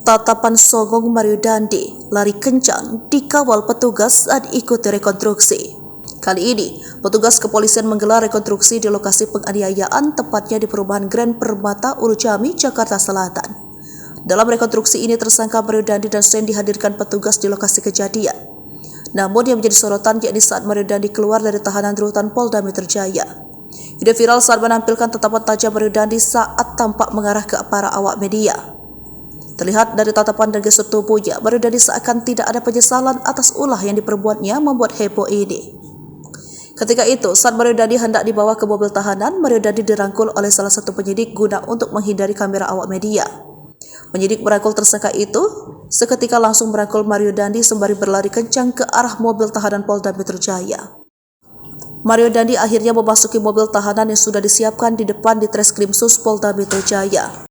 Tatapan songong Mario Dandi lari kencang dikawal petugas saat ikuti rekonstruksi. Kali ini, petugas kepolisian menggelar rekonstruksi di lokasi penganiayaan, tepatnya di perumahan Grand Permata, Urujami, Jakarta Selatan. Dalam rekonstruksi ini, tersangka Mario Dandi dan Sen dihadirkan petugas di lokasi kejadian. Namun yang menjadi sorotan yakni saat Mario Dandi keluar dari tahanan rutan Polda Metro Jaya. Video viral saat menampilkan tatapan tajam Mario Dandi saat tampak mengarah ke para awak media. Terlihat dari tatapan dan gestur tubuhnya, Mario Dandi seakan tidak ada penyesalan atas ulah yang diperbuatnya membuat heboh ini. Ketika itu, saat Mario Dandi hendak dibawa ke mobil tahanan, Mario Dandi dirangkul oleh salah satu penyidik guna untuk menghindari kamera awak media. Penyidik merangkul tersangka itu, seketika langsung merangkul Mario Dandi sembari berlari kencang ke arah mobil tahanan Polda Metro Jaya. Mario Dandi akhirnya memasuki mobil tahanan yang sudah disiapkan di depan di Treskrimsus Polda Metro Jaya.